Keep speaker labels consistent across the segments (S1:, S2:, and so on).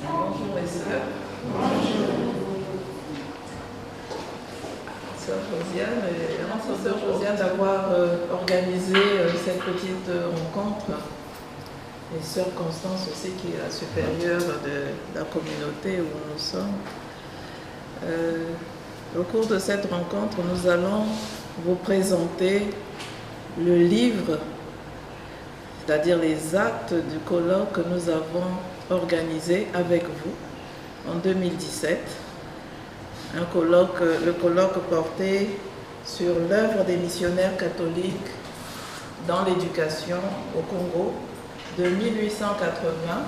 S1: Bonjour mes sœurs. Sœur Josiane, et merci Sœur Josiane d'avoir organisé cette petite rencontre. Et Sœur Constance aussi qui est la supérieure de la communauté où nous sommes. Au cours de cette rencontre, nous allons vous présenter le livre, c'est-à-dire les actes du colloque que nous avons organisé avec vous en 2017. Le colloque portait sur l'œuvre des missionnaires catholiques dans l'éducation au Congo de 1880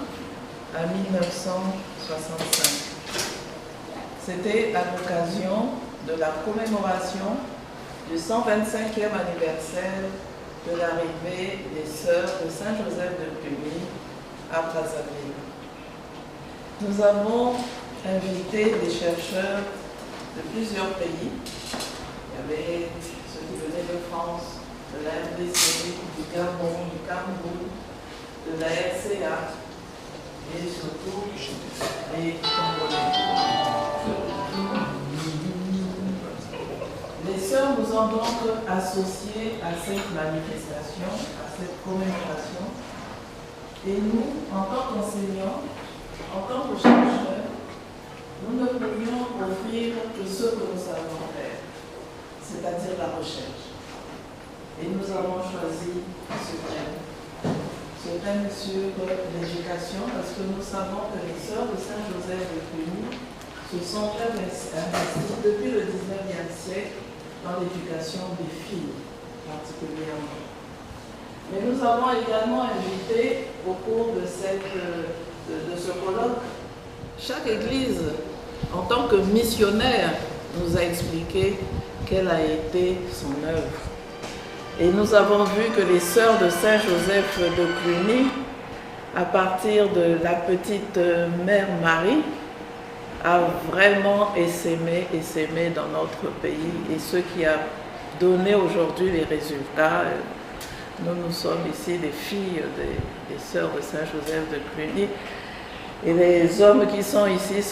S1: à 1965. C'était à l'occasion de la commémoration du 125e anniversaire de l'arrivée des sœurs de Saint-Joseph de Cluny à Brazzaville. Nous avons invité des chercheurs de plusieurs pays. Il y avait ceux qui venaient de France, de la RDC, du Gabon, du Cameroun, de la RCA et surtout les Congolais. Les sœurs nous ont donc associés à cette manifestation, à cette commémoration. Et nous, en tant qu'enseignants, en tant que chercheurs, nous ne pouvions offrir que ce que nous savons faire, c'est-à-dire la recherche. Et nous avons choisi ce thème sur l'éducation, parce que nous savons que les sœurs de Saint-Joseph de Cluny se sont investies depuis le 19e siècle dans l'éducation des filles, particulièrement. Mais nous avons également invité, au cours de ce colloque, chaque église, en tant que missionnaire, nous a expliqué quelle a été son œuvre. Et nous avons vu que les sœurs de Saint-Joseph de Cluny, à partir de la petite mère Marie, a vraiment essaimé dans notre pays, et ce qui a donné aujourd'hui les résultats. Nous sommes ici des filles des sœurs de Saint-Joseph de Cluny, et les hommes qui sont ici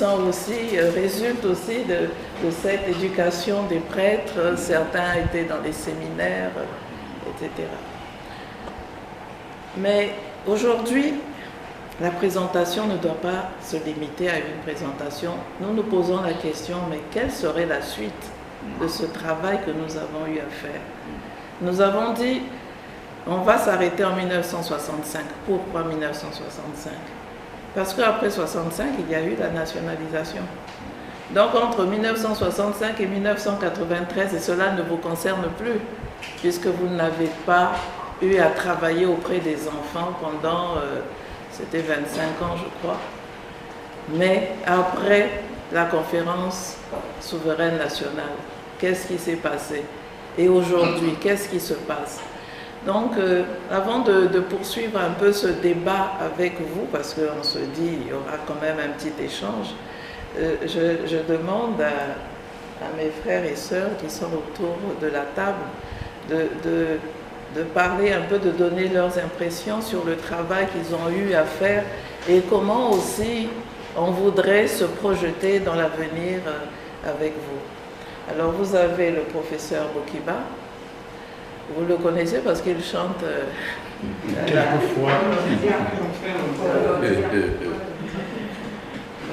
S1: résultent aussi de cette éducation des prêtres. Certains étaient dans les séminaires, etc. Mais aujourd'hui, la présentation ne doit pas se limiter à une présentation. Nous nous posons la question, mais quelle serait la suite de ce travail que nous avons eu à faire? Nous avons dit, on va s'arrêter en 1965. Pourquoi 1965? Parce qu'après 1965, il y a eu la nationalisation. Donc entre 1965 et 1993, et cela ne vous concerne plus, puisque vous n'avez pas eu à travailler auprès des enfants pendant... c'était 25 ans, je crois. Mais après la conférence souveraine nationale, qu'est-ce qui s'est passé? Et aujourd'hui, qu'est-ce qui se passe? Donc, avant de poursuivre un peu ce débat avec vous, parce qu'on se dit il y aura quand même un petit échange, je demande à mes frères et sœurs qui sont autour de la table de parler un peu, de donner leurs impressions sur le travail qu'ils ont eu à faire et comment aussi on voudrait se projeter dans l'avenir avec vous. Alors vous avez le professeur Bokiba, vous le connaissez parce qu'il chante
S2: quelquefois.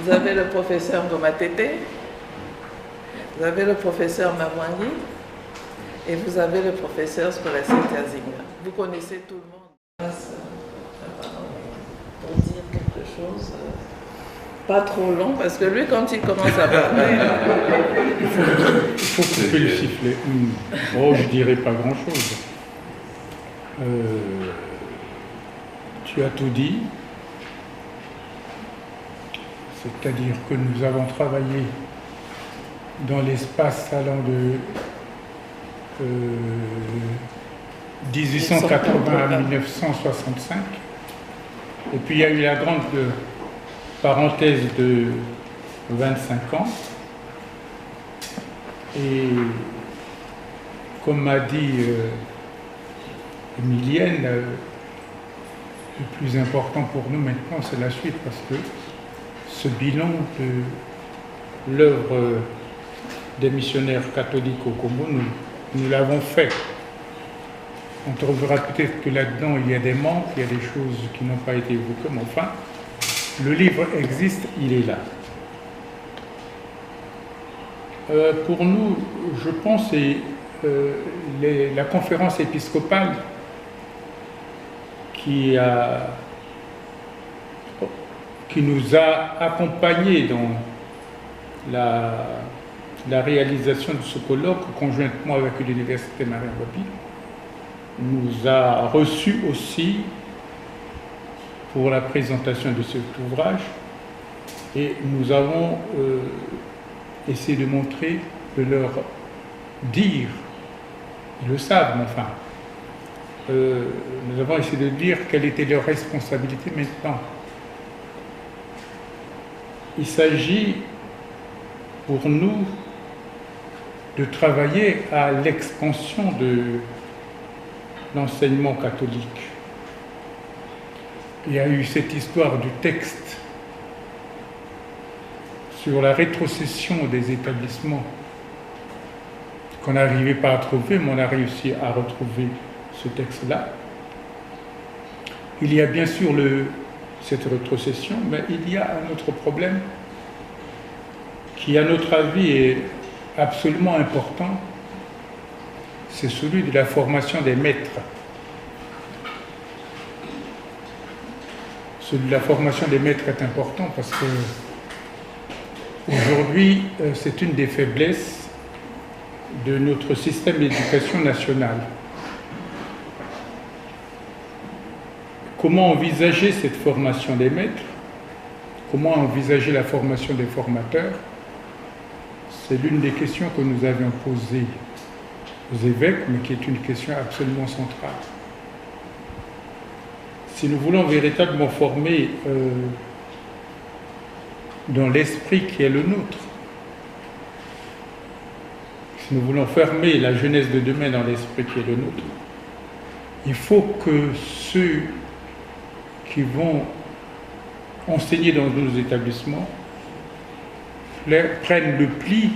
S1: Vous avez le professeur Gomatete, vous avez le professeur Mavwangi, et vous avez le professeur Scolastique Azinga. Vous connaissez tout le monde. Pour dire quelque chose, pas trop long, parce que lui, quand il commence à parler...
S2: il faut couper le sifflet. Oh, je dirais pas grand-chose. Tu as tout dit. C'est-à-dire que nous avons travaillé dans l'espace allant de 1880 à 1965. Et puis il y a eu la grande parenthèse de 25 ans. Et comme m'a dit Emilienne, le plus important pour nous maintenant, c'est la suite, parce que ce bilan de l'œuvre des missionnaires catholiques au Congo, nous l'avons fait. On trouvera peut-être que là-dedans, il y a des manques, il y a des choses qui n'ont pas été évoquées, mais enfin, le livre existe, il est là. Pour nous, je pense, c'est la conférence épiscopale qui nous a accompagnés dans la réalisation de ce colloque, conjointement avec l'Université Marie-Wapi, nous a reçus aussi pour la présentation de cet ouvrage, et nous avons essayé de montrer, de leur dire, ils le savent, mais enfin, nous avons essayé de dire quelle était leur responsabilité maintenant. Il s'agit pour nous de travailler à l'expansion de l'enseignement catholique. Il y a eu cette histoire du texte sur la rétrocession des établissements qu'on n'arrivait pas à trouver, mais on a réussi à retrouver ce texte-là. Il y a bien sûr cette rétrocession, mais il y a un autre problème qui, à notre avis, est absolument important, c'est celui de la formation des maîtres. Celui de la formation des maîtres est important parce que aujourd'hui, c'est une des faiblesses de notre système d'éducation nationale. Comment envisager cette formation des maîtres? Comment envisager la formation des formateurs? C'est l'une des questions que nous avions posées aux évêques, mais qui est une question absolument centrale. Si nous voulons véritablement former dans l'esprit qui est le nôtre, si nous voulons fermer la jeunesse de demain dans l'esprit qui est le nôtre, il faut que ceux qui vont enseigner dans nos établissements prennent le pli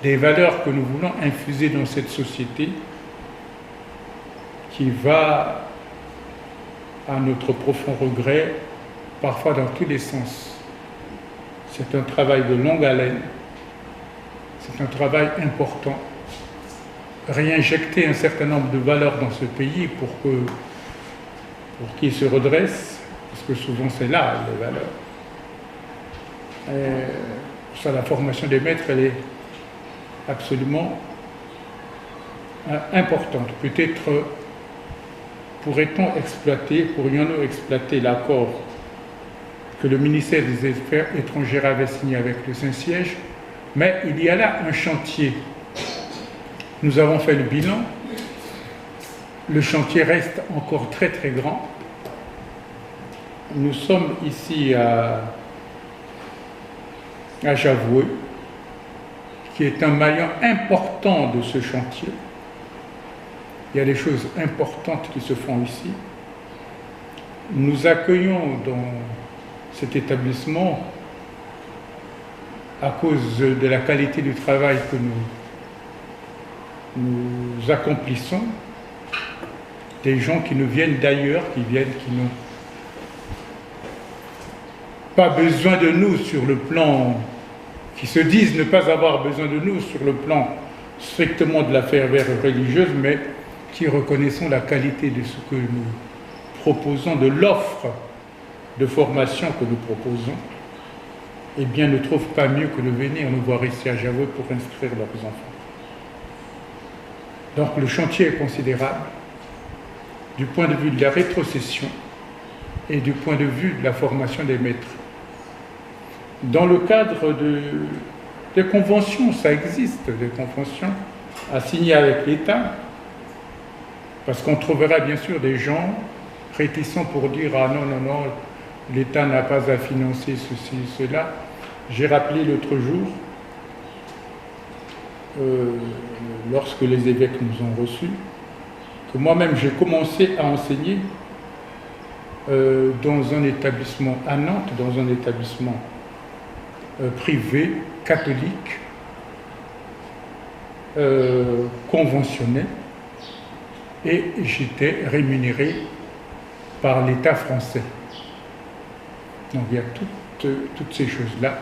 S2: des valeurs que nous voulons infuser dans cette société qui va, à notre profond regret, parfois dans tous les sens. C'est un travail de longue haleine, c'est un travail important. Réinjecter un certain nombre de valeurs dans ce pays pour qu'il se redresse, parce que souvent c'est là les valeurs. Ça, la formation des maîtres, elle est absolument importante. Peut-être pourrions-nous exploiter l'accord que le ministère des Affaires étrangères avait signé avec le Saint-Siège, mais il y a là un chantier. Nous avons fait le bilan. Le chantier reste encore très très grand. Nous sommes ici à Javoué, qui est un maillon important de ce chantier. Il y a des choses importantes qui se font ici. Nous accueillons dans cet établissement, à cause de la qualité du travail que nous accomplissons, des gens qui nous viennent d'ailleurs, qui n'ont pas besoin de nous sur le plan, qui se disent ne pas avoir besoin de nous sur le plan strictement de la ferveur religieuse, mais qui reconnaissons la qualité de ce que nous proposons, de l'offre de formation que nous proposons, eh bien ne trouvent pas mieux que de venir nous voir ici à Javoué pour inscrire leurs enfants. Donc le chantier est considérable du point de vue de la rétrocession et du point de vue de la formation des maîtres. Dans le cadre des conventions, ça existe, des conventions à signer avec l'État, parce qu'on trouvera bien sûr des gens réticents pour dire « Ah non, non, non, l'État n'a pas à financer ceci, cela ». J'ai rappelé l'autre jour, lorsque les évêques nous ont reçus, que moi-même j'ai commencé à enseigner dans un établissement à Nantes, dans un établissement privé, catholique, conventionné, et j'étais rémunéré par l'État français. Donc il y a toutes ces choses-là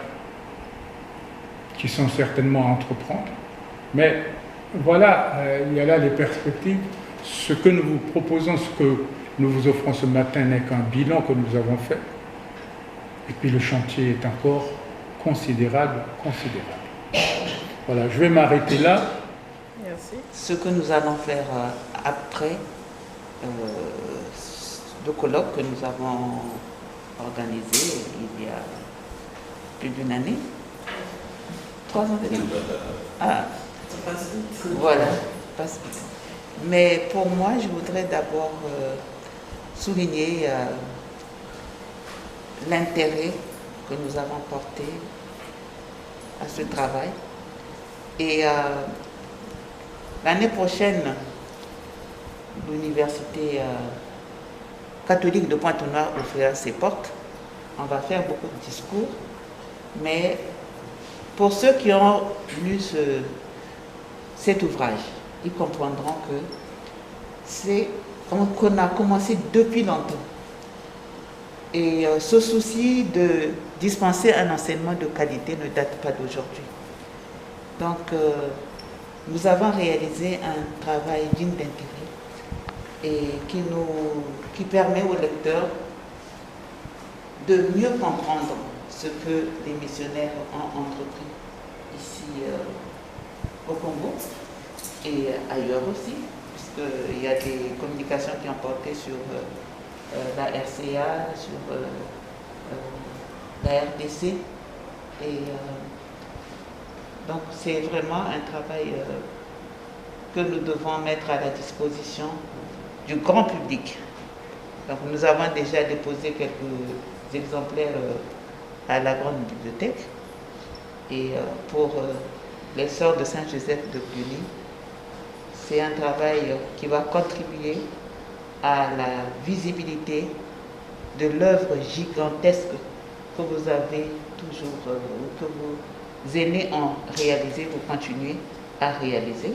S2: qui sont certainement à entreprendre. Mais voilà, il y a là les perspectives. Ce que nous vous proposons, ce que nous vous offrons ce matin n'est qu'un bilan que nous avons fait. Et puis le chantier est encore considérable. Voilà, je vais m'arrêter là.
S1: Merci.
S3: Ce que nous allons faire après le colloque que nous avons organisé il y a plus d'une année, 3 ans déjà. Ah,
S1: Ça passe vite.
S3: voilà, passe vite. Mais pour moi, je voudrais d'abord souligner l'intérêt que nous avons porté à ce travail. Et l'année prochaine, l'université catholique de Pointe-Noire ouvrira ses portes. On va faire beaucoup de discours, mais pour ceux qui ont lu cet ouvrage, ils comprendront que c'est qu'on a commencé depuis longtemps. Et ce souci de dispenser un enseignement de qualité ne date pas d'aujourd'hui. Donc, nous avons réalisé un travail digne d'intérêt et qui permet aux lecteurs de mieux comprendre ce que les missionnaires ont entrepris ici au Congo et ailleurs aussi, puisqu'il y a des communications qui ont porté sur la RCA, sur la RDC. Et donc c'est vraiment un travail que nous devons mettre à la disposition du grand public. Donc nous avons déjà déposé quelques exemplaires à la grande bibliothèque. Et pour les sœurs de Saint-Joseph de Cluny, c'est un travail qui va contribuer à la visibilité de l'œuvre gigantesque que vous avez toujours, que vos aînés ont réalisé, vous continuez à réaliser.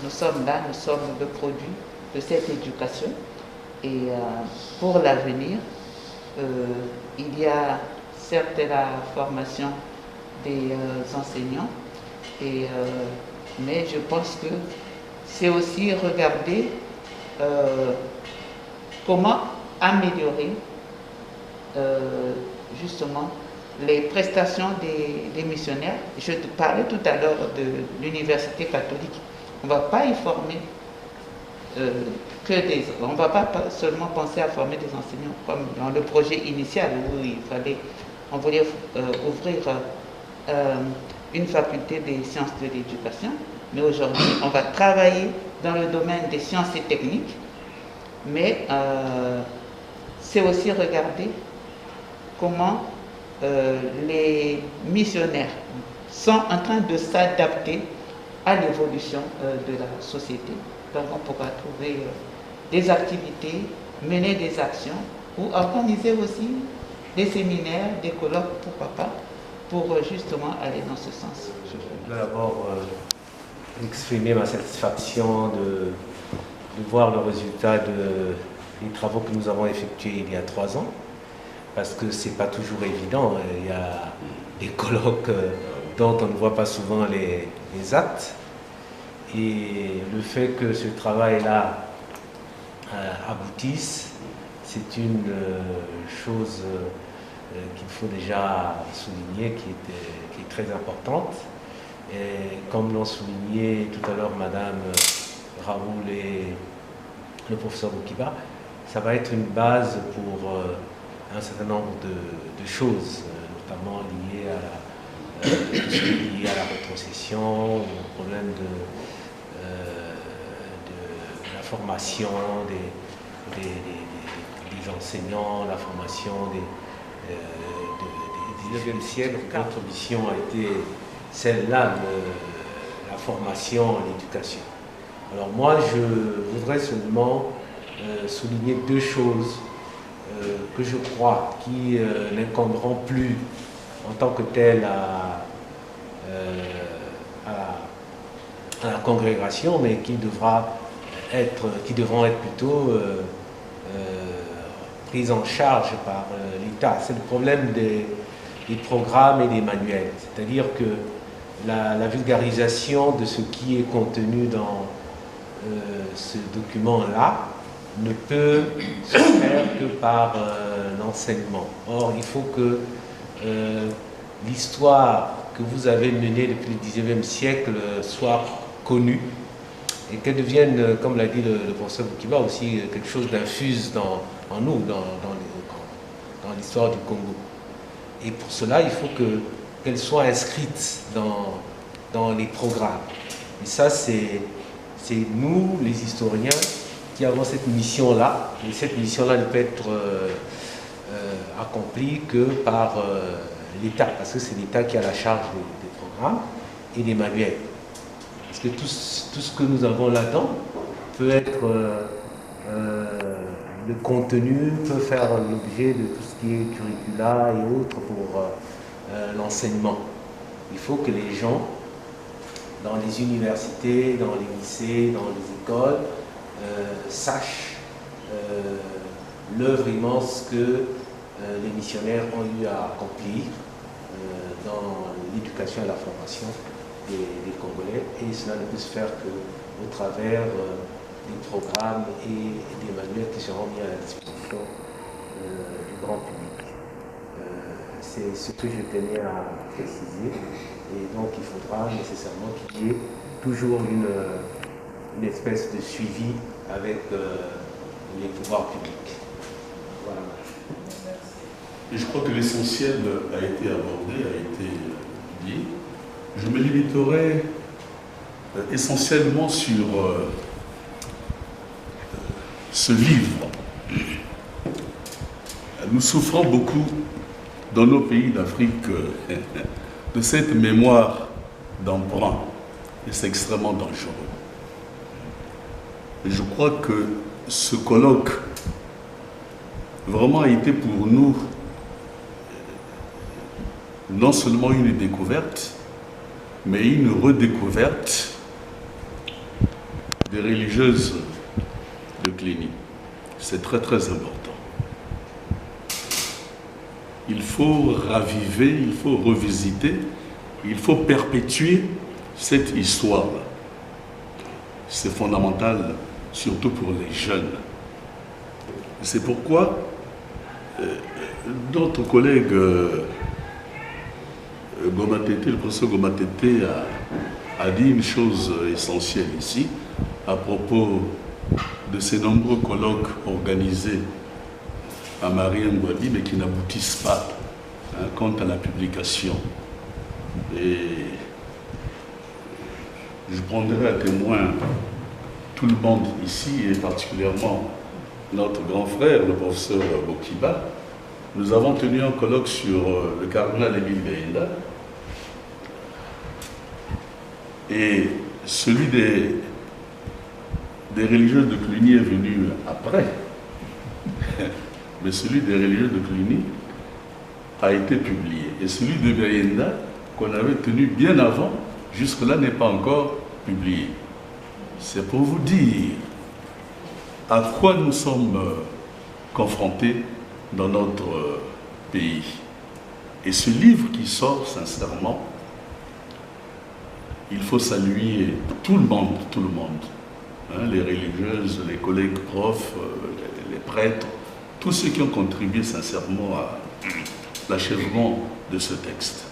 S3: Nous sommes là, nous sommes le produit de cette éducation. Et pour l'avenir, il y a certes la formation des enseignants, mais je pense que c'est aussi regarder comment améliorer justement les prestations des missionnaires. Je te parlais tout à l'heure de l'université catholique. On ne va pas y former on ne va pas seulement penser à former des enseignants comme dans le projet initial où on voulait ouvrir une faculté des sciences de l'éducation, mais aujourd'hui on va travailler dans le domaine des sciences et techniques, mais c'est aussi regarder comment les missionnaires sont en train de s'adapter à l'évolution de la société. Donc on pourra trouver des activités, mener des actions ou organiser aussi des séminaires, des colloques, pourquoi pas, pour justement aller dans ce sens.
S4: Je voudrais d'abord exprimer ma satisfaction de voir le résultat des travaux que nous avons effectués il y a 3 ans, parce que ce n'est pas toujours évident. Il y a des colloques dont on ne voit pas souvent les actes. Et le fait que ce travail-là aboutisse, c'est une chose qu'il faut déjà souligner, qui est très importante. Et comme l'ont souligné tout à l'heure Madame Raoul et le professeur Bokiba, ça va être une base pour un certain nombre de choses, notamment liées à la rétrocession, au problème de la formation des enseignants, la formation du 19e siècle. Notre mission a été celle-là, la formation en éducation. Alors moi, je voudrais seulement souligner 2 choses que je crois qui n'incomberont plus en tant que tels à la congrégation, mais qui devront être plutôt prises en charge par l'État. C'est le problème des programmes et des manuels. C'est-à-dire que la vulgarisation de ce qui est contenu dans ce document-là ne peut se faire que par l'enseignement. Or, il faut que l'histoire que vous avez menée depuis le XIXe siècle soit connue et qu'elle devienne, comme l'a dit le professeur Boukiba, aussi quelque chose d'infuse en nous, dans l'histoire du Congo. Et pour cela, il faut qu'elle soit inscrite dans les programmes. Et ça, c'est nous, les historiens, qui avons cette mission-là. Et cette mission-là ne peut être accomplie que par l'État, parce que c'est l'État qui a la charge des programmes et des manuels. Parce que tout ce que nous avons là-dedans peut être, le contenu peut faire l'objet de tout ce qui est curricula et autres pour l'enseignement. Il faut que les gens, dans les universités, dans les lycées, dans les écoles, sachent l'œuvre immense que les missionnaires ont eu à accomplir dans l'éducation et la formation des Congolais, et cela ne peut se faire qu'au travers des programmes et des manuels qui seront mis à la disposition du grand public. C'est ce que je tenais à préciser, et donc il faudra nécessairement qu'il y ait toujours une espèce de suivi avec les pouvoirs publics. Voilà.
S5: Et je crois que l'essentiel a été abordé, a été dit. Je me limiterai essentiellement sur ce livre. Nous souffrons beaucoup dans nos pays d'Afrique de cette mémoire d'emprunt, et c'est extrêmement dangereux. Et je crois que ce colloque vraiment a été pour nous non seulement une découverte, mais une redécouverte des religieuses de Cluny. C'est très très important. Il faut raviver, il faut revisiter, il faut perpétuer cette histoire-là. C'est fondamental, surtout pour les jeunes. C'est pourquoi notre collègue Gomatete, le professeur Gomatete a dit une chose essentielle ici à propos de ces nombreux colloques organisés à Marie-Ngouabi, mais qui n'aboutissent pas quant à la publication. Et je prendrai à témoin tout le monde ici, et particulièrement notre grand frère, le professeur Bokiba. Nous avons tenu un colloque sur le cardinal Émile Gaïnda, et celui des religieux de Cluny est venu après. Mais celui des religieux de Cluny a été publié. Et celui de Gaïnda, qu'on avait tenu bien avant, jusque-là n'est pas encore publié. C'est pour vous dire à quoi nous sommes confrontés dans notre pays. Et ce livre qui sort, sincèrement, il faut saluer tout le monde, les religieuses, les collègues profs, les prêtres, tous ceux qui ont contribué sincèrement à l'achèvement de ce texte.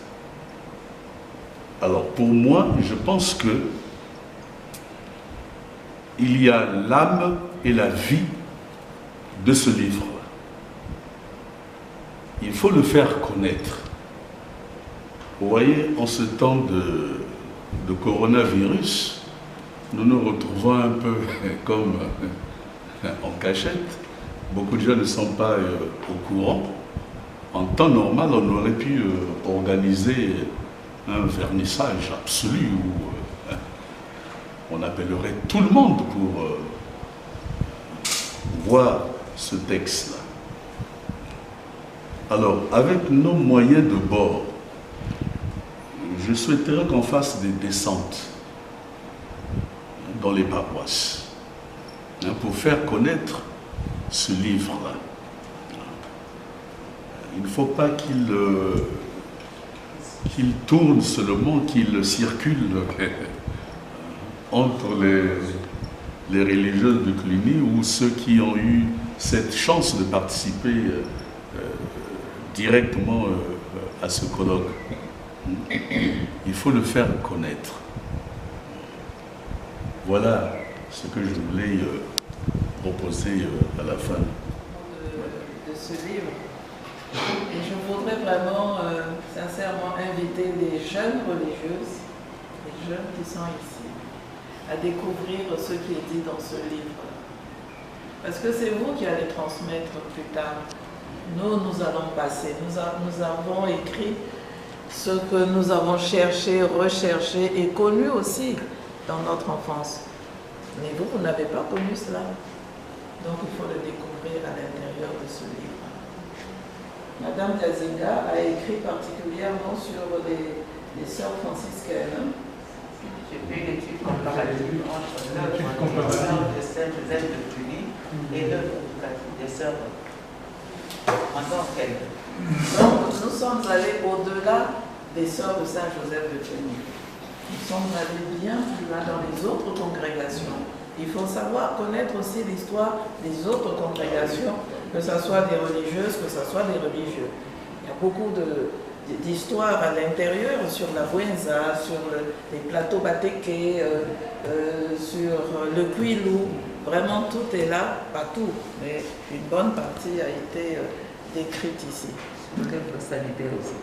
S5: Alors pour moi, je pense que il y a l'âme et la vie de ce livre. Il faut le faire connaître. Vous voyez, en ce temps de coronavirus, nous nous retrouvons un peu comme en cachette. Beaucoup de gens ne sont pas au courant. En temps normal, on aurait pu organiser un vernissage absolu où on appellerait tout le monde pour voir ce texte-là. Alors, avec nos moyens de bord, je souhaiterais qu'on fasse des descentes dans les paroisses pour faire connaître ce livre-là. Il ne faut pas qu'il tourne seulement, qu'il circule entre les religieuses de Cluny ou ceux qui ont eu cette chance de participer directement à ce colloque. Il faut le faire connaître. Voilà ce que je voulais proposer à la fin.
S1: De ce livre. Et je voudrais vraiment, sincèrement, inviter les jeunes religieuses, les jeunes qui sont ici, à découvrir ce qui est dit dans ce livre. Parce que c'est vous qui allez transmettre plus tard. Nous allons passer. Nous avons écrit ce que nous avons cherché, recherché et connu aussi dans notre enfance. Mais vous n'avez pas connu cela. Donc il faut le découvrir à l'intérieur de ce livre. Madame Kazinga a écrit particulièrement sur les sœurs franciscaines.
S3: J'ai fait une étude comparative entre l'œuvre de Saint-Joseph de Cluny et l'œuvre éducative des sœurs en tant qu'elles.
S1: Donc nous sommes allés au-delà des sœurs de Saint-Joseph de Cluny. Nous sommes allés bien plus loin dans les autres congrégations. Il faut savoir connaître aussi l'histoire des autres congrégations, que ce soit des religieuses, que ce soit des religieux. Il y a beaucoup d'histoires à l'intérieur sur la Bouenza, sur les plateaux batéqués, sur le Kouilou. Vraiment, tout est là, pas tout, mais une bonne partie a été décrite ici.
S3: L'œuvre sanitaire aussi.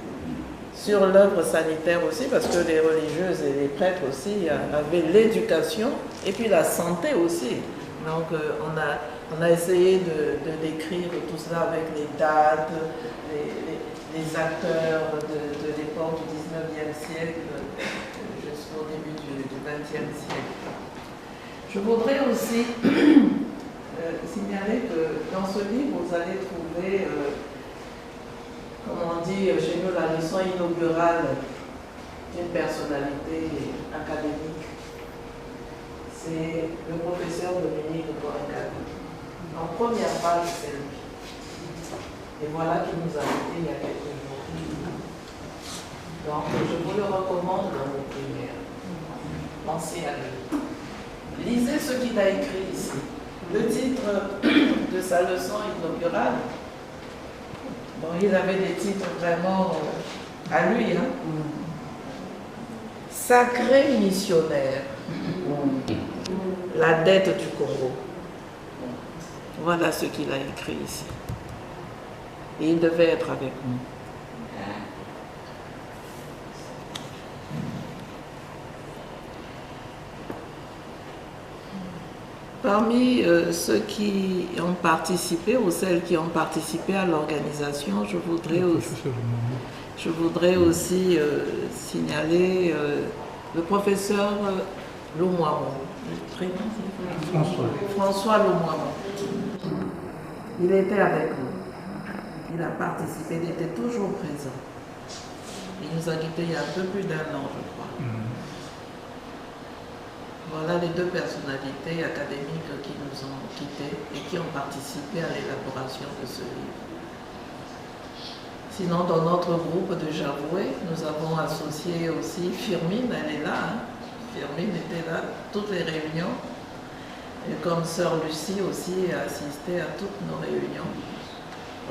S1: Sur l'œuvre sanitaire aussi, parce que les religieuses et les prêtres aussi avaient l'éducation et puis la santé aussi. Donc on a essayé de décrire tout cela avec les dates, les acteurs de l'époque du 19e siècle jusqu'au début du 20e siècle. Je voudrais aussi signaler que dans ce livre, vous allez trouver comme on dit chez nous, la leçon inaugurale d'une personnalité académique. C'est le professeur Dominique Boancade. En première page, c'est lui. Et voilà qui nous a quittés il y a quelques jours. Donc, je vous le recommande dans vos prières. Pensez à lui. Lisez ce qu'il a écrit ici. Le titre de sa leçon inaugurale. Bon, il avait des titres vraiment à lui. Hein? Sacré missionnaire. La dette du Congo. Voilà ce qu'il a écrit ici. Et il devait être avec nous. Parmi ceux qui ont participé ou celles qui ont participé à l'organisation, je voudrais aussi signaler le professeur Lomoiron. François Lomoiron. Il était avec nous. Il a participé, il était toujours présent. Il nous a quittés il y a un peu plus d'un an, je crois. Voilà les deux personnalités académiques qui nous ont quittés et qui ont participé à l'élaboration de ce livre. Sinon, dans notre groupe de Javoué, nous avons associé aussi Firmine, elle est là. Hein. Firmine était là, toutes les réunions. Et comme Sœur Lucie aussi a assisté à toutes nos réunions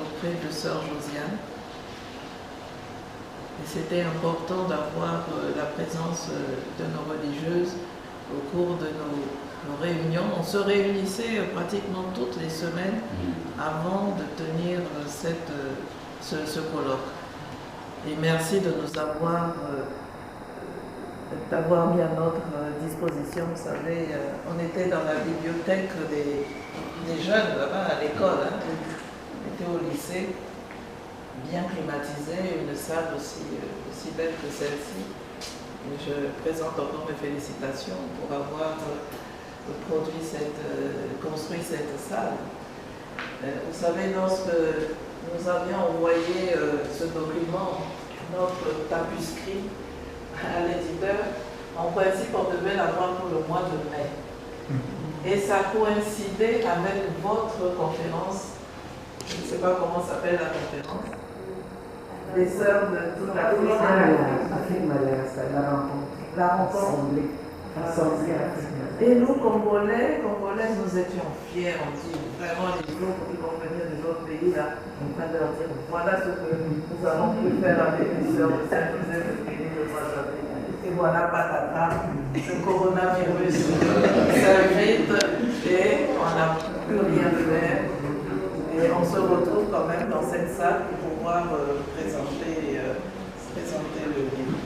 S1: auprès de Sœur Josiane. Et c'était important d'avoir la présence de nos religieuses au cours de nos réunions. On se réunissait pratiquement toutes les semaines avant de tenir ce colloque. Et merci de nous avoir mis à notre disposition. Vous savez, on était dans la bibliothèque des jeunes là-bas à l'école. Hein. On était au lycée, bien climatisé, une salle aussi belle que celle-ci. Je présente encore mes félicitations pour avoir construit cette salle. Vous savez, lorsque nous nous avions envoyé ce document, notre tapuscrit, à l'éditeur. En principe, on devait l'avoir pour le mois de mai. Et ça coïncidait avec votre conférence. Je ne sais pas comment s'appelle la conférence. Les sœurs de toute l'Afrique. La rencontre. Et nous, Congolais, nous étions fiers. On dit vraiment les autres qui vont venir des autres pays, là, on va leur dire voilà ce que nous avons pu faire avec les sœurs de Saint-Joseph de Béni de Brazzaville. Et voilà, patata, le coronavirus s'invite et on n'a plus rien faire. Et on se retrouve quand même dans cette salle pour pouvoir présenter le livre.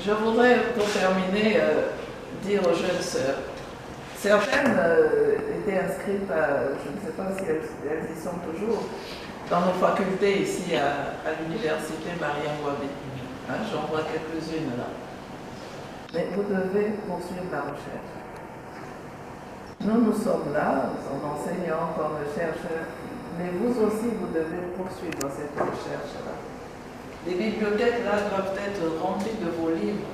S1: Je voudrais, pour terminer, dire aux jeunes sœurs. Certaines étaient inscrites je ne sais pas si elles y sont toujours, dans nos facultés ici à l'université Mariam-Wabé. Hein, j'en vois quelques-unes là. Mais vous devez poursuivre la recherche. Nous sommes là, nous sommes enseignants comme chercheurs, mais vous aussi, vous devez poursuivre cette recherche-là. Les bibliothèques là doivent être remplies de vos livres,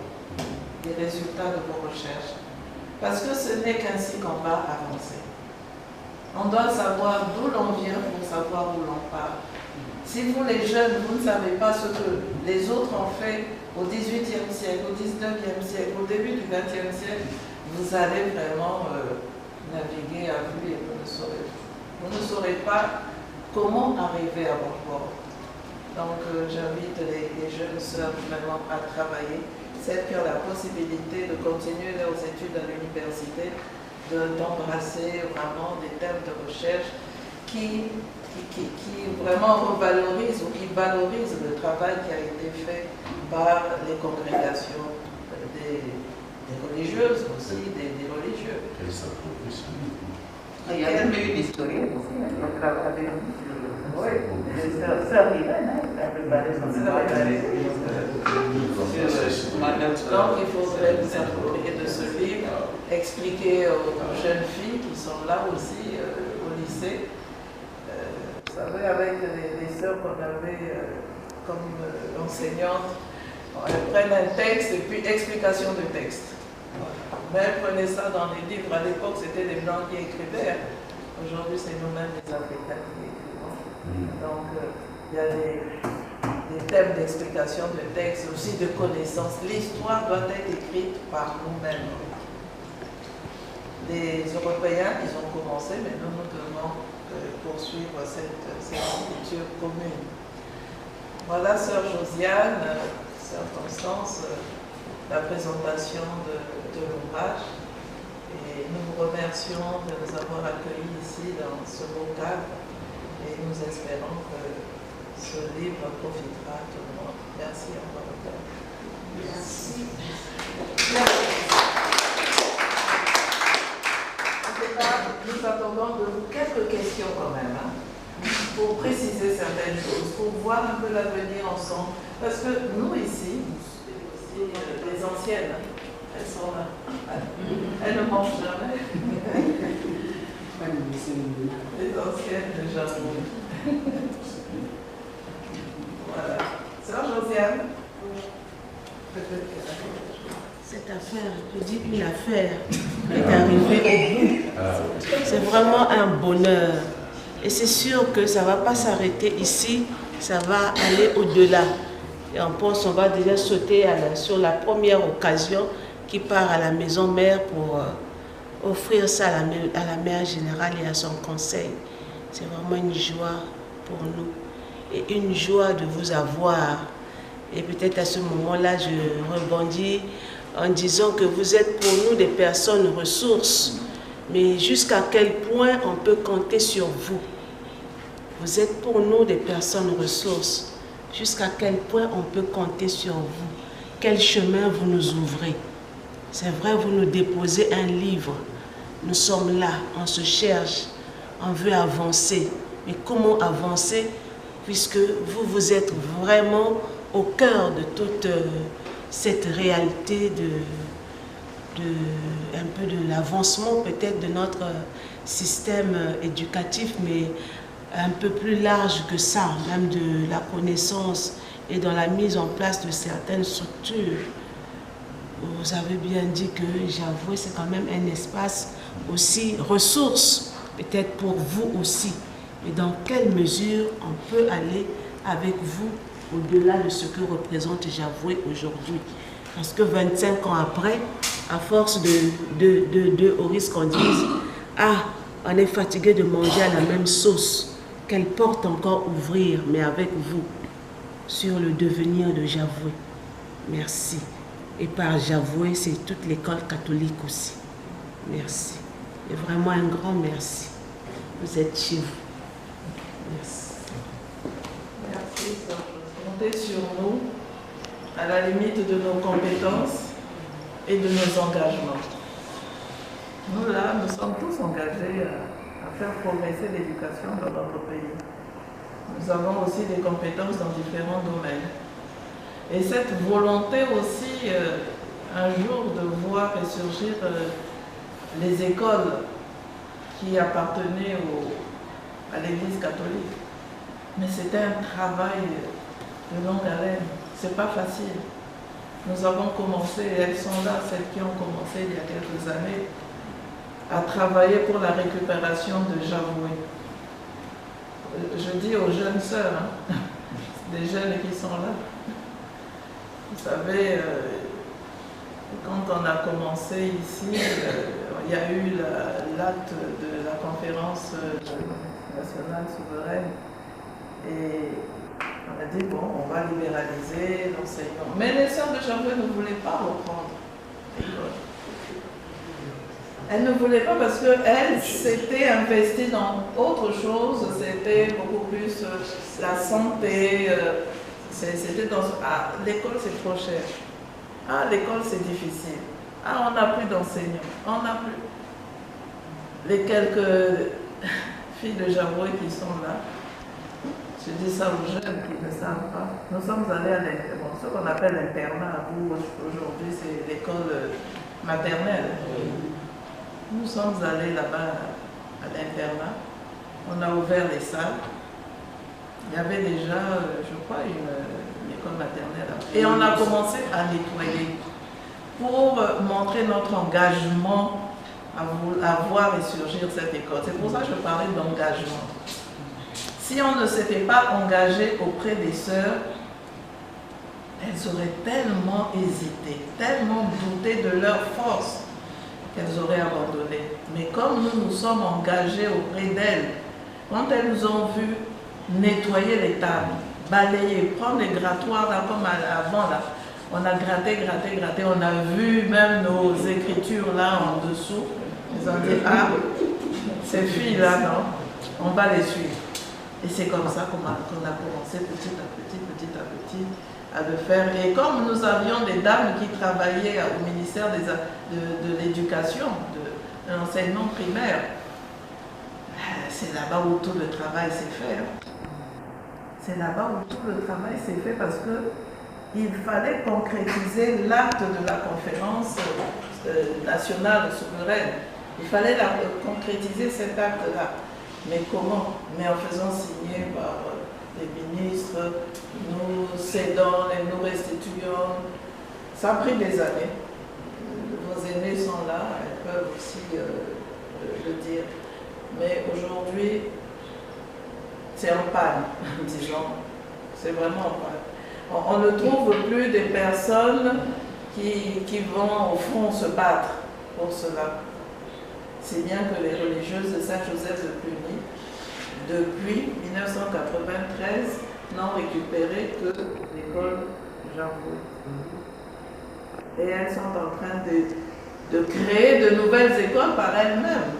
S1: des résultats de vos recherches. Parce que ce n'est qu'ainsi qu'on va avancer. On doit savoir d'où l'on vient pour savoir où l'on part. Si vous les jeunes, vous ne savez pas ce que les autres ont fait au XVIIIe siècle, au XIXe siècle, au début du XXe siècle, vous allez vraiment naviguer à vue et vous ne saurez pas comment arriver à bon port. Donc j'invite les jeunes sœurs vraiment à travailler, celles qui ont la possibilité de continuer leurs études à l'université, d'embrasser vraiment des thèmes de recherche qui vraiment revalorisent ou qui valorisent le travail qui a été fait par les congrégations des religieuses aussi, des religieux.
S3: Il y a même une historienne aussi, qui a travaillé.
S1: Oui, sœur Irène, la plupart des Donc il faudrait vous approprier de ce livre, expliquer aux jeunes filles qui sont là aussi au lycée. Vous savez, avec les sœurs qu'on avait comme enseignantes, elles prennent un texte et puis explication de texte. Mais elles prenaient ça dans les livres. À l'époque, c'était les Blancs qui écrivaient. Aujourd'hui, c'est nous-mêmes les Africains qui écrivons. Donc, il y a des thèmes d'explication de texte, aussi de connaissances. L'histoire doit être écrite par nous-mêmes. Les Européens, ils ont commencé, mais nous devons poursuivre cette écriture commune. Voilà, sœur Josiane, sœur Constance, la présentation de l'ouvrage. Et nous vous remercions de nous avoir accueillis ici dans ce beau cadre et nous espérons que ce livre profitera à tout le monde. Merci encore. Merci. Nous attendons de vous quelques questions quand même, hein, pour préciser certaines choses, pour voir un peu l'avenir ensemble. Parce que nous ici, les anciennes, elles sont là. Elles ne mangent jamais. Les anciennes déjà. Voilà. Sœur Josiane.
S6: Cette affaire, je dis une affaire, est arrivée au bout. C'est vraiment un bonheur. Et c'est sûr que ça ne va pas s'arrêter ici, ça va aller au-delà. Et on pense qu'on va déjà sauter sur la première occasion qui part à la maison mère pour offrir ça à la mère générale et à son conseil. C'est vraiment une joie pour nous et une joie de vous avoir. Et peut-être à ce moment-là, je rebondis en disant que vous êtes pour nous des personnes ressources, mais jusqu'à quel point on peut compter sur vous. Vous êtes pour nous des personnes ressources. Jusqu'à quel point on peut compter sur vous. Quel chemin vous nous ouvrez. C'est vrai, vous nous déposez un livre. Nous sommes là, on se cherche, on veut avancer. Mais comment avancer puisque vous êtes vraiment au cœur de toute cette réalité un peu de l'avancement peut-être de notre système éducatif, mais un peu plus large que ça, même de la connaissance et dans la mise en place de certaines structures. Vous avez bien dit que Javoué, c'est quand même un espace aussi ressource, peut-être pour vous aussi. Mais dans quelle mesure on peut aller avec vous au-delà de ce que représente Javoué aujourd'hui? Parce que 25 ans après, à force au risque qu'on dise « Ah, on est fatigué de manger à la même sauce », quelle porte encore ouvrir, mais avec vous, sur le devenir de Javoué? Merci. Et par Javoué, c'est toute l'école catholique aussi. Merci. Et vraiment un grand merci. Vous êtes chez vous. Merci.
S1: Merci, Sœur. Comptez sur nous, à la limite de nos compétences et de nos engagements. Nous, là, nous sommes tous engagés à faire progresser l'éducation dans notre pays. Nous avons aussi des compétences dans différents domaines. Et cette volonté aussi, un jour, de voir ressurgir les écoles qui appartenaient à l'Église catholique. Mais c'était un travail de longue haleine. C'est pas facile. Nous avons commencé, et elles sont là, celles qui ont commencé il y a quelques années, à travailler pour la récupération de Javoué. Je dis aux jeunes sœurs, des jeunes qui sont là, vous savez, quand on a commencé ici, il y a eu l'acte de la conférence nationale souveraine et on a dit, bon, on va libéraliser l'enseignement. Mais les sœurs de Javoué ne voulaient pas reprendre l'école. Elles ne voulaient pas parce qu'elles s'étaient investies dans autre chose, c'était beaucoup plus la santé, c'était dans... Ah, l'école c'est trop cher. Ah, l'école c'est difficile. Ah, on n'a plus d'enseignants. On n'a plus... Les quelques filles de Javoué qui sont là, je dis ça aux jeunes qui ne savent pas. Nous sommes allés à l'internat, ce qu'on appelle l'internat, où aujourd'hui c'est l'école maternelle. Nous sommes allés là-bas à l'internat, on a ouvert les salles. Il y avait déjà, je crois, une école maternelle. Et on a commencé à nettoyer pour montrer notre engagement à voir ressurgir cette école. C'est pour ça que je parlais d'engagement. Si on ne s'était pas engagé auprès des sœurs, elles auraient tellement hésité, tellement douté de leur force qu'elles auraient abandonné. Mais comme nous nous sommes engagés auprès d'elles, quand elles nous ont vu nettoyer les tables, balayer, prendre les grattoirs là, comme avant, là, on a gratté, on a vu même nos écritures là en dessous. Ils ont dit, ah, ces filles-là, non, on va les suivre. Et c'est comme ça qu'on a commencé petit à petit à le faire. Et comme nous avions des dames qui travaillaient au ministère de l'Éducation, de l'enseignement primaire, c'est là-bas où tout le travail s'est fait. C'est là-bas où tout le travail s'est fait parce qu'il fallait concrétiser l'acte de la conférence nationale souveraine. Il fallait concrétiser cet acte-là. Mais comment? Mais en faisant signer par les ministres, nous cédons et nous restituons. Ça a pris des années. Vos aînés sont là, elles peuvent aussi le dire. Mais aujourd'hui, c'est en panne, disons. C'est vraiment en panne. On ne trouve plus des personnes qui vont au front se battre pour cela. C'est bien que les religieuses de Saint-Joseph de Cluny, depuis 1993, n'ont récupéré que l'école Javoué. Et elles sont en train de créer de nouvelles écoles par elles-mêmes.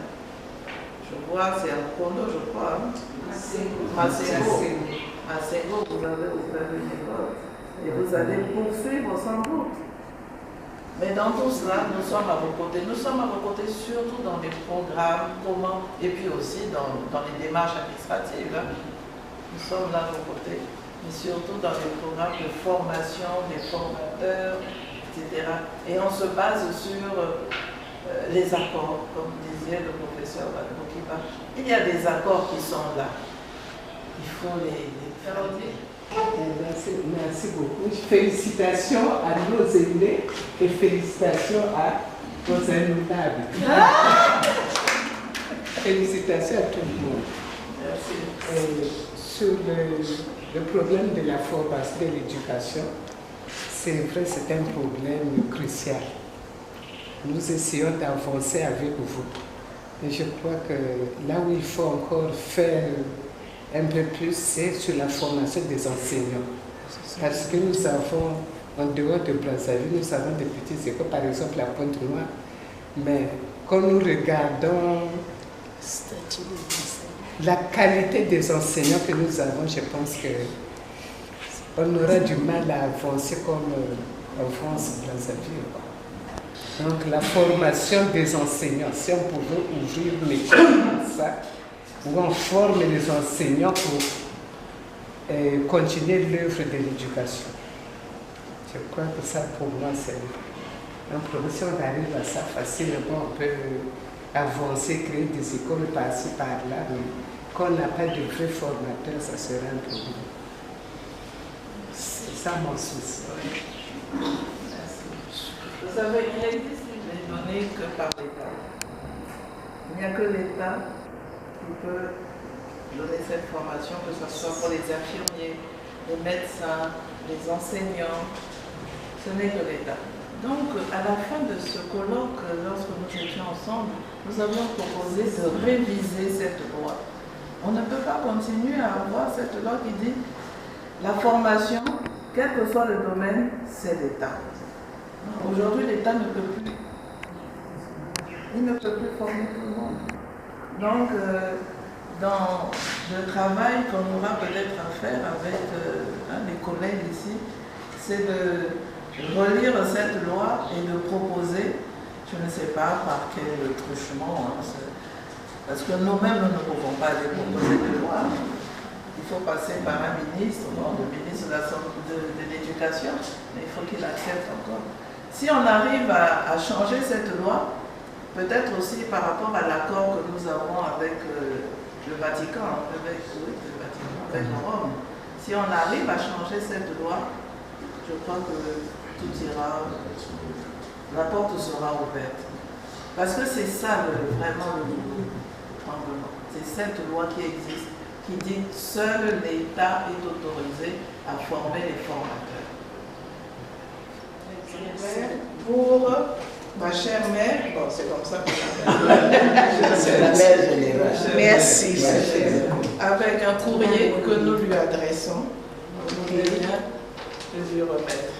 S1: Je vois, c'est à Kondo, je crois. Masségo, vous avez ouvert une école. Et vous allez poursuivre sans doute. Mais dans tout cela, nous sommes à vos côtés. Nous sommes à vos côtés surtout dans des programmes, et puis aussi dans les démarches administratives. Nous sommes là à vos côtés, mais surtout dans les programmes de formation des formateurs, etc. Et on se base sur les accords, comme disait le professeur Bokiba. Il y a des accords qui sont là. il faut les faire dire.
S7: Merci beaucoup. Félicitations à nos aînés et félicitations à nos innotables. Félicitations à tout le monde.
S1: Merci.
S7: Sur le problème de la formation de l'éducation, c'est vrai, c'est un problème crucial. Nous essayons d'avancer avec vous. Et je crois que là où il faut encore faire un peu plus, c'est sur la formation des enseignants. Parce que nous avons, en dehors de Brazzaville, nous avons des petites écoles, par exemple la Pointe-Noire. Mais quand nous regardons la qualité des enseignants que nous avons, je pense qu'on aura du mal à avancer comme en France, Brazzaville. Donc la formation des enseignants, si on pouvait ouvrir une école comme ça, où on forme les enseignants pour continuer l'œuvre de l'éducation. Je crois que ça, pour moi, c'est un problème. Si on arrive à ça facilement, on peut avancer, créer des écoles par-ci, par-là, mais qu'on n'a pas de vrais formateurs, ça sera un problème. C'est ça mon souci.
S1: Vous savez, il n'existe les données que par l'État. Il n'y a que l'État qui peut donner cette formation, que ce soit pour les infirmiers, les médecins, les enseignants. Ce n'est que l'État. Donc, à la fin de ce colloque, lorsque nous étions ensemble, nous avions proposé de réviser cette loi. On ne peut pas continuer à avoir cette loi qui dit la formation, quel que soit le domaine, c'est l'État. Aujourd'hui, l'État ne peut plus. Il ne peut plus former tout le monde. Donc, dans le travail qu'on aura peut-être à faire avec les collègues ici, c'est de relire cette loi et de proposer, je ne sais pas par quel truchement, parce que nous-mêmes, nous ne pouvons pas les proposer de loi. Il faut passer par un ministre, le ministre de l'Éducation, mais il faut qu'il accepte encore. Si on arrive à changer cette loi, peut-être aussi par rapport à l'accord que nous avons avec le Vatican, avec Rome, si on arrive à changer cette loi, je crois que tout ira, la porte sera ouverte. Parce que c'est ça vraiment le tremblement. C'est cette loi qui existe, qui dit que seul l'État est autorisé à former les formateurs. Pour ma chère mère, bon, c'est comme ça qu'on l'appelle. C'est la mère générale. Merci. Avec un courrier que nous lui adressons, nous de lui remettre.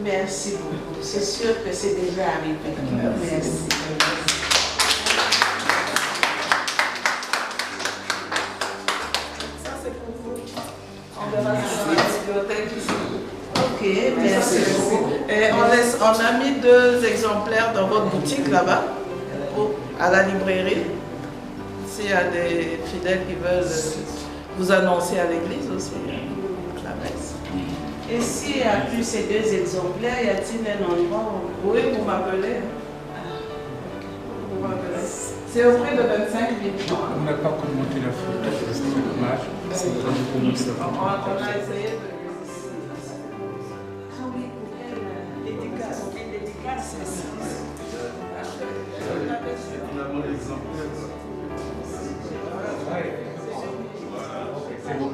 S6: Merci beaucoup. C'est sûr que c'est déjà arrivé. Merci.
S1: Ça, c'est pour vous. On verra ça dans la bibliothèque ici. Ok, merci beaucoup. Et on a mis 2 exemplaires dans votre boutique là-bas, à la librairie. S'il y a des fidèles qui veulent vous annoncer à l'église aussi, la messe.
S6: Et s'il n'y a plus ces 2 exemplaires, y a-t-il un endroit où...
S1: Oui, vous m'appelez. C'est au prix de 25 000 francs.
S2: On n'a pas commenté la photo, c'est dommage.
S1: On a essayé de...
S2: C'est bon.